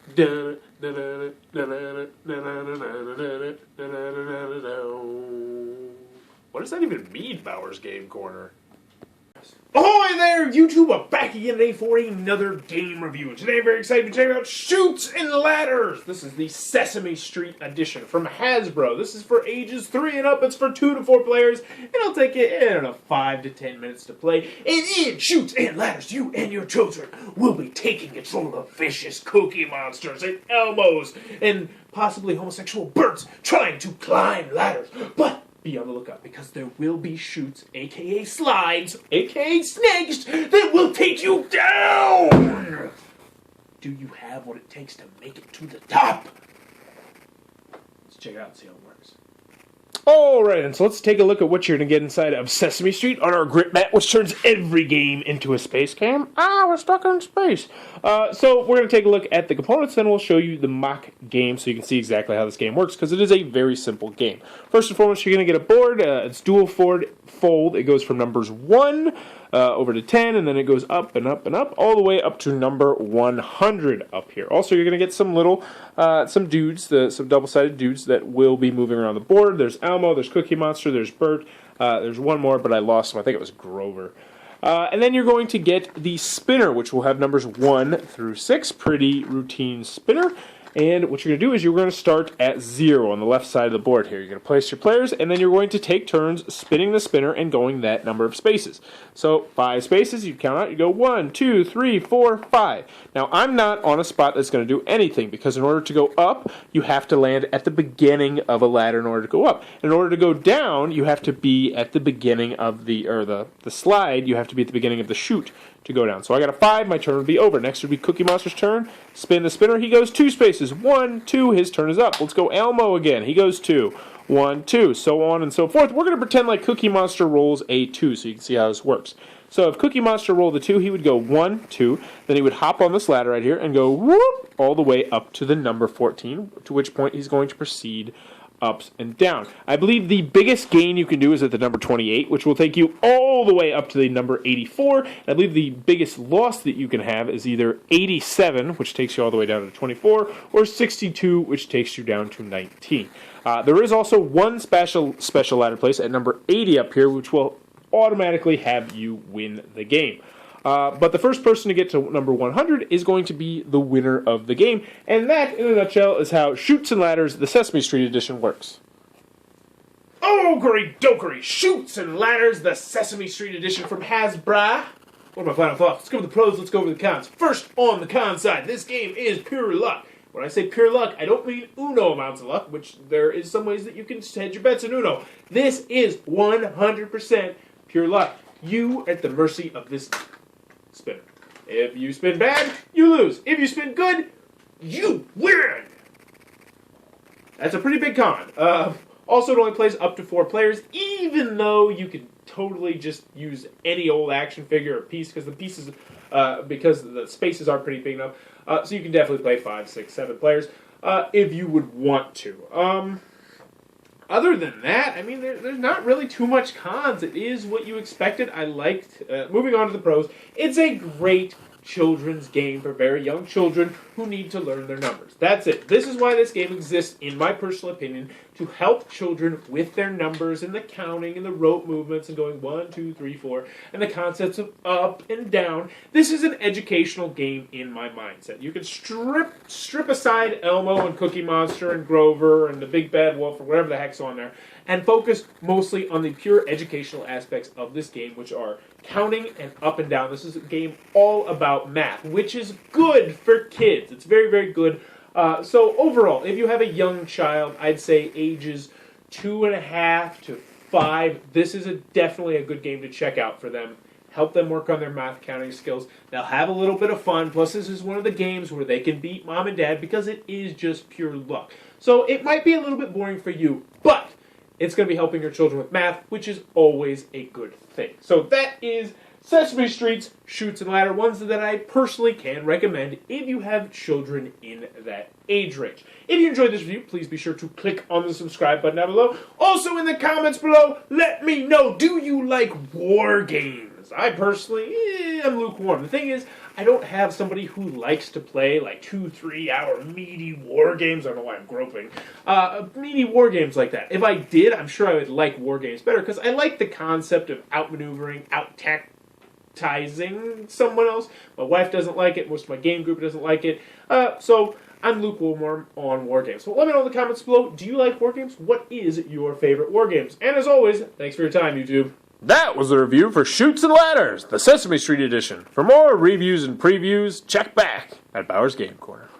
What does that even mean, Bowers Game Corner? Ahoy there, YouTube! I'm back again today for another game review. And today I'm very excited to check out Chutes and Ladders. This is the Sesame Street edition from Hasbro. This is for ages 3 and up. It's for 2 to 4 players. And it'll take you, I don't know, 5 to 10 minutes to play. And in Chutes and Ladders, you and your children will be taking control of vicious cookie monsters and Elmos and possibly homosexual birds trying to climb ladders. But be on the lookout, because there will be chutes, aka slides, aka snakes, that will take you down! Do you have what it takes to make it to the top? Let's check it out and see how it works. Alright, and so let's take a look at what you're going to get inside of Sesame Street on our grip mat, which turns every game into a space cam. We're stuck in space. So we're going to take a look at the components, then we'll show you the mock game so you can see exactly how this game works, because it is a very simple game. First and foremost, you're going to get a board. It's dual fold. It goes from numbers 1 over to 10, and then it goes up and up and up, all the way up to number 100 up here. Also, you're going to get some little, some dudes, some double-sided dudes that will be moving around the board. There's Elmo, there's Cookie Monster, there's Bert, there's one more, but I lost him. I think it was Grover. And then you're going to get the spinner, which will have numbers 1 through 6. Pretty routine spinner. And what you're going to do is you're going to start at 0 on the left side of the board here. You're going to place your players, and then you're going to take turns spinning the spinner and going that number of spaces. So 5 spaces, you count out, you go 1, 2, 3, 4, 5. Now I'm not on a spot that's going to do anything, because in order to go up, you have to land at the beginning of a ladder in order to go up. In order to go down, you have to be at the beginning of the slide, you have to be at the beginning of the chute to go down. So I got a 5, my turn would be over. Next would be Cookie Monster's turn. Spin the spinner, he goes 2 spaces. 1, 2, his turn is up. Let's go Elmo again. He goes 2. 1, 2, so on and so forth. We're going to pretend like Cookie Monster rolls a 2 so you can see how this works. So if Cookie Monster rolled a 2, he would go 1, 2, then he would hop on this ladder right here and go whoop all the way up to the number 14, to which point he's going to proceed ups and down. I believe the biggest gain you can do is at the number 28, which will take you all the way up to the number 84. And I believe the biggest loss that you can have is either 87, which takes you all the way down to 24, or 62, which takes you down to 19. There is also one special ladder place at number 80 up here, which will automatically have you win the game. But the first person to get to number 100 is going to be the winner of the game. And that, in a nutshell, is how Chutes and Ladders, the Sesame Street edition, works. Ogery dokery, Chutes and Ladders, the Sesame Street edition from Hasbro. What are my final thoughts? Let's go over the pros, let's go over the cons. First, on the con side, this game is pure luck. When I say pure luck, I don't mean Uno amounts of luck, which there is some ways that you can hedge your bets in Uno. This is 100% pure luck. You are at the mercy of this spinner. If you spin bad, you lose. If you spin good, you win. That's a pretty big con. Also, it only plays up to 4 players, even though you can totally just use any old action figure or piece, because the pieces, because the spaces are pretty big enough. So you can definitely play 5, 6, 7 players if you would want to. Other than that, I mean, there's not really too much cons. It is what you expected. I liked, moving on to the pros, it's a great children's game for very young children who need to learn their numbers. That's it. This is why this game exists, in my personal opinion, to help children with their numbers and the counting and the rope movements and going 1, 2, 3, 4, and the concepts of up and down. This is an educational game in my mindset. You can strip aside Elmo and Cookie Monster and Grover and the Big Bad Wolf or whatever the heck's on there, and focus mostly on the pure educational aspects of this game, which are counting and up and down. This is a game all about math, which is good for kids. It's very, very good. So overall, if you have a young child, I'd say ages 2.5 to 5, this is definitely a good game to check out for them. Help them work on their math counting skills. They'll have a little bit of fun. Plus, this is one of the games where they can beat mom and dad because it is just pure luck. So it might be a little bit boring for you, but it's going to be helping your children with math, which is always a good thing. So that is Sesame Street's Chutes and Ladder, ones that I personally can recommend if you have children in that age range. If you enjoyed this review, please be sure to click on the subscribe button down below. Also in the comments below, let me know, do you like war games? I personally am lukewarm. The thing is, I don't have somebody who likes to play like 2-3 hour meaty war games. I don't know why I'm groping. Meaty war games like that. If I did, I'm sure I would like war games better because I like the concept of outmaneuvering, out-tactizing someone else. My wife doesn't like it. Most of my game group doesn't like it. So I'm lukewarm on war games. So let me know in the comments below. Do you like war games? What is your favorite war games? And as always, thanks for your time, YouTube. That was the review for Chutes and Ladders, the Sesame Street edition. For more reviews and previews, check back at Bowers Game Corner.